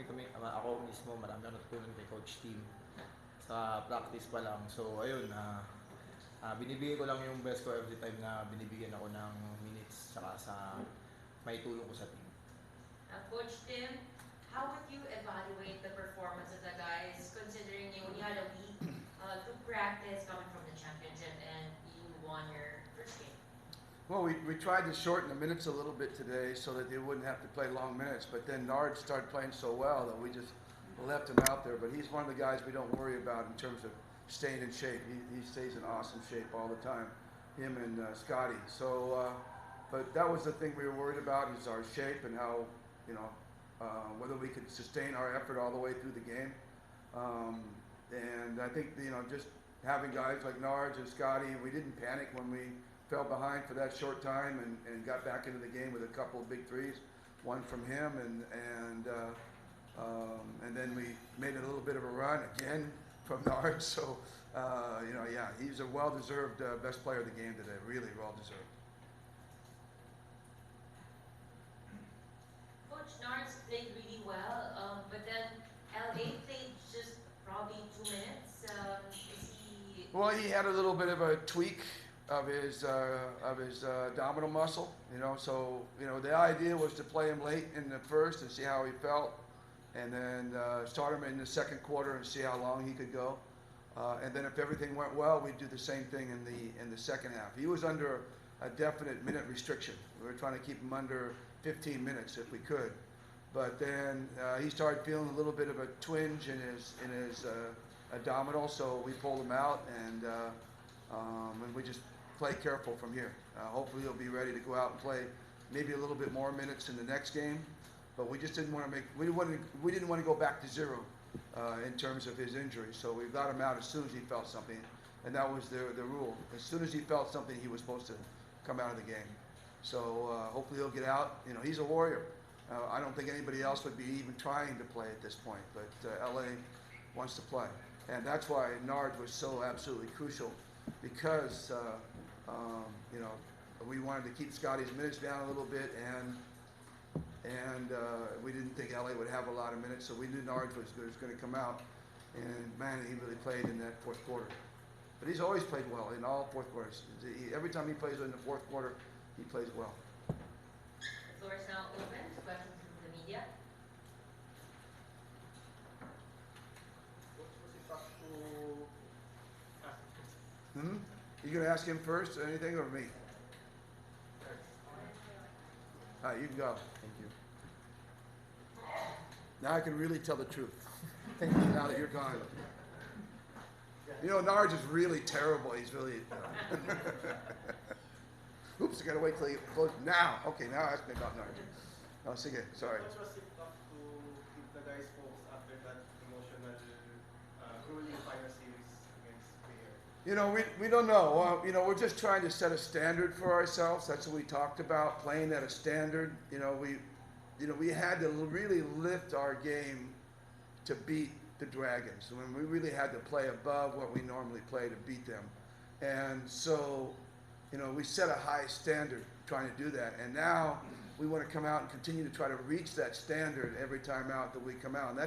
ako mismo, marami akong natutunan kay Coach Team sa practice pa lang. So, ayun, binibigay ko lang yung best ko every time na binibigyan ako ng minutes saka sa may tulong ko sa team. Coach Tim, how would you evaluate the performance of the guys considering you had a week to practice coming from the championship and you won your first game? Well, we tried to shorten the minutes a little bit today so that they wouldn't have to play long minutes, but then Nard started playing so well that we just left him out there. But he's one of the guys we don't worry about in terms of staying in shape. He stays in awesome shape all the time, him and Scotty. So, but that was the thing we were worried about, is our shape and how, whether we could sustain our effort all the way through the game. And I think, just having guys like Nards and Scotty, we didn't panic when we fell behind for that short time and got back into the game with a couple of big threes, one from him, and then we made a little bit of a run again from Nards. So, yeah, he's a well-deserved best player of the game today, really well-deserved. Coach Nards played really well, but then LA played just probably 2 minutes. Is he? Well, he had a little bit of a tweak of his abdominal muscle, So the idea was to play him late in the first and see how he felt, and then start him in the second quarter and see how long he could go. And then if everything went well, we'd do the same thing in the second half. He was under a definite minute restriction. We were trying to keep him under 15 minutes if we could, but then he started feeling a little bit of a twinge in his abdominal, so we pulled him out and we just play careful from here. Hopefully he'll be ready to go out and play maybe a little bit more minutes in the next game, but we just didn't want to we didn't want to go back to zero in terms of his injury. So we got him out as soon as he felt something, and that was the rule. As soon as he felt something, he was supposed to come out of the game. So hopefully he'll get out. He's a warrior. I don't think anybody else would be even trying to play at this point, but LA wants to play, and that's why Nard was so absolutely crucial, because we wanted to keep Scotty's minutes down a little bit, and we didn't think LA would have a lot of minutes, so we knew Nard was going to come out, and man, he really played in that fourth quarter. But he's always played well in all fourth quarters. Every time he plays in the fourth quarter, he plays well. The floor is now open to questions from the media. You gonna ask him first, or anything, or me? All right, you can go. Thank you. Now I can really tell the truth. Now that you're gone. Nards is really terrible. He's really. Oops, I gotta wait till he close. Now, okay, now ask me about Nards. Oh, sige, sorry. What was it tough to keep the guys focused after that emotional grueling final series against PBA? We don't know. We're just trying to set a standard for ourselves. That's what we talked about, playing at a standard. We had to really lift our game to beat the Dragons. We really had to play above what we normally play to beat them. And so, we set a high standard trying to do that. And now we want to come out and continue to try to reach that standard every time out that we come out. And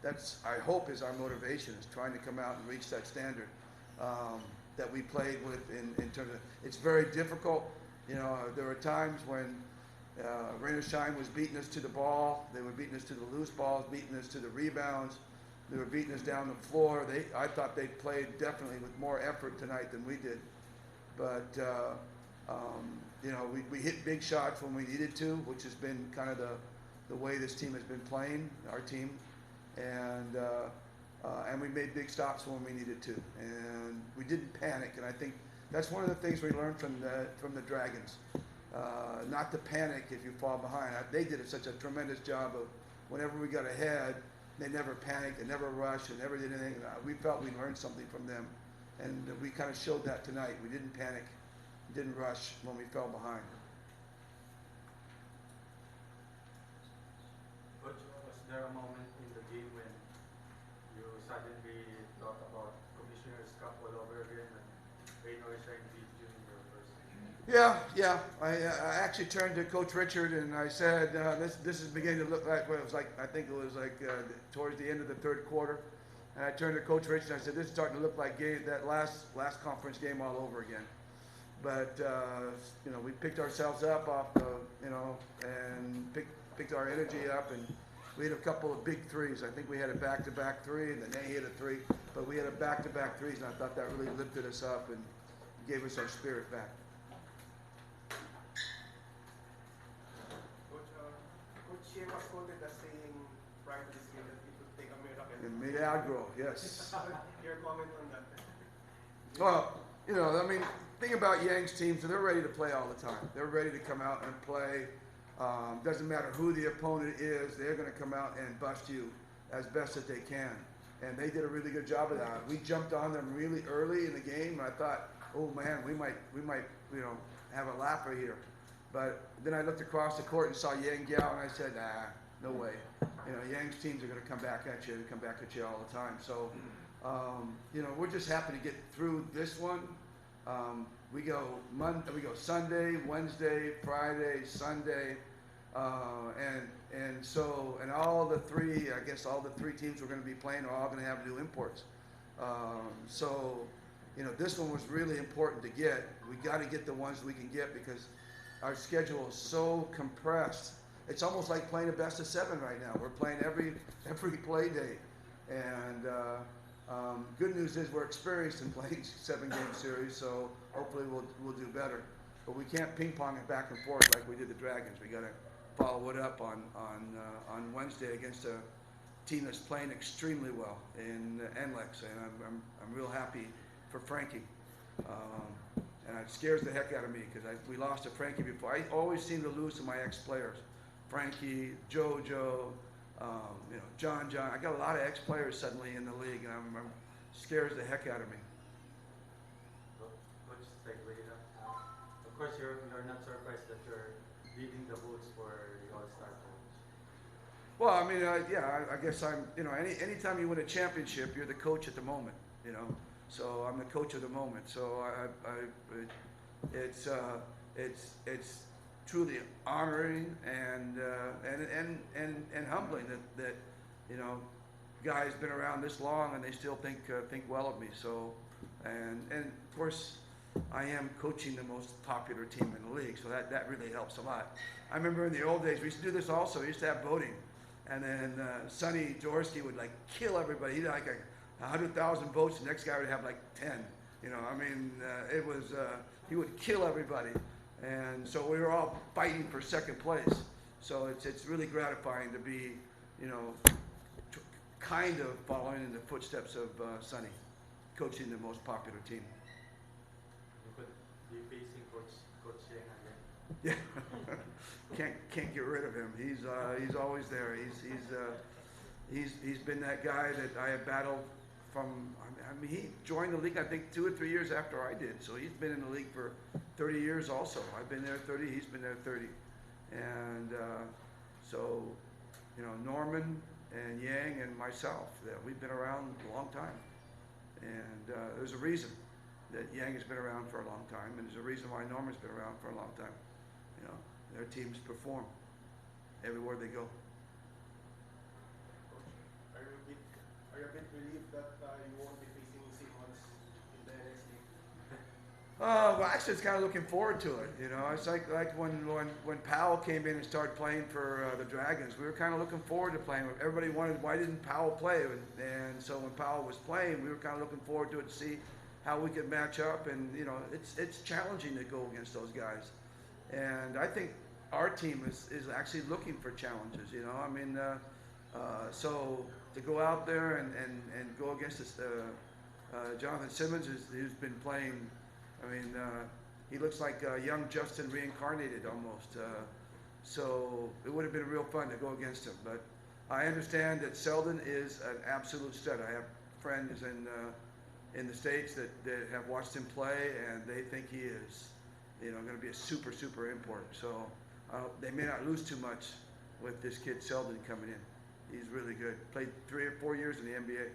that's I hope is our motivation, is trying to come out and reach that standard that we played with in terms of, it's very difficult. There were times when Rain or Shine was beating us to the ball. They were beating us to the loose balls, beating us to the rebounds. They were beating us down the floor. I thought they played definitely with more effort tonight than we did. But, we hit big shots when we needed to, which has been kind of the way this team has been playing, our team. And we made big stops when we needed to. And we didn't panic. And I think that's one of the things we learned from the Dragons. Not to panic if you fall behind. They did such a tremendous job of, whenever we got ahead, they never panicked, they never rushed, they never did anything. We felt we learned something from them, and we kind of showed that tonight. We didn't panic, didn't rush when we fell behind. Coach, was there a moment in the game when you suddenly thought about Commissioner's Cup all over again and Rain or Shine beat you in your first game? Yeah. I actually turned to Coach Richard and I said, this is beginning to look like what it was like. I think it was like towards the end of the third quarter. And I turned to Coach Richard and I said, this is starting to look like that last conference game all over again. But we picked ourselves up off and picked our energy up, and we had a couple of big threes. I think we had a back-to-back three, and then they hit a three. But we had a back-to-back threes, and I thought that really lifted us up and gave us our spirit back. Coach Shea was quoted as saying prior to this game that it would take a miracle. And Milagro, yes. Your comment on that? Well, think about Yang's team, so they're ready to play all the time. They're ready to come out and play. Doesn't matter who the opponent is, they're going to come out and bust you as best as they can. And they did a really good job of that. We jumped on them really early in the game, and I thought, oh man, we might have a laugher here. But then I looked across the court and saw Yang Gao, and I said, no way. Yang's teams are going to come back at you and come back at you all the time. So, we're just happy to get through this one. We go Sunday, Wednesday, Friday, Sunday, and all the three teams we're going to be playing are all going to have new imports. This one was really important to get. We got to get the ones we can get because our schedule is so compressed. It's almost like playing a best of 7 right now. We're playing every play day, and good news is we're experienced in playing 7-game series, so hopefully we'll do better. But we can't ping pong it back and forth like we did the Dragons. We got to follow it up on Wednesday against a team that's playing extremely well in NLEX, and I'm real happy for Frankie. And it scares the heck out of me because we lost to Frankie before. I always seem to lose to my ex-players, Frankie, JoJo. John. I got a lot of ex-players suddenly in the league, and I'm scares the heck out of me. Coach, segue lang. Of course, you're not surprised that you're leading the votes for the All-Star coach. Well, I guess I'm. Anytime you win a championship, you're the coach at the moment. So I'm the coach of the moment. So it's truly honoring and humbling that guys been around this long and they still think well of me. So and of course I am coaching the most popular team in the league, so that really helps a lot. I remember in the old days we used to do this also. We used to have voting, and then Sonny Jaworski would kill everybody. He'd have 100,000 votes. The next guy would have 10. It was he would kill everybody. And so we were all fighting for second place. So it's really gratifying to be, kind of following in the footsteps of Sonny, coaching the most popular team. You could be facing Coach Yang again. Yeah, can't get rid of him. He's always there. He's been that guy that I have battled from. He joined the league I think 2 or 3 years after I did. So he's been in the league for 30 years also. I've been there 30. He's been there 30. And so Norman and Yang and myself, we've been around a long time. And there's a reason that Yang has been around for a long time, and there's a reason why Norman's been around for a long time. Their teams perform everywhere they go. Are you a bit relieved that you won't be facing Simmons in the next league? Well, actually, it's kind of looking forward to it. It's like when Powell came in and started playing for the Dragons. We were kind of looking forward to playing. Everybody wanted, why didn't Powell play? And so when Powell was playing, we were kind of looking forward to it to see how we could match up. And it's challenging to go against those guys. And I think our team is actually looking for challenges. So to go out there and go against this, Jonathan Simmons, who's been playing. He looks like young Justin reincarnated almost. So it would have been real fun to go against him. But I understand that Selden is an absolute stud. I have friends in the States that have watched him play, and they think he is, going to be a super import. So they may not lose too much with this kid Selden coming in. He's really good. Played 3 or 4 years in the NBA.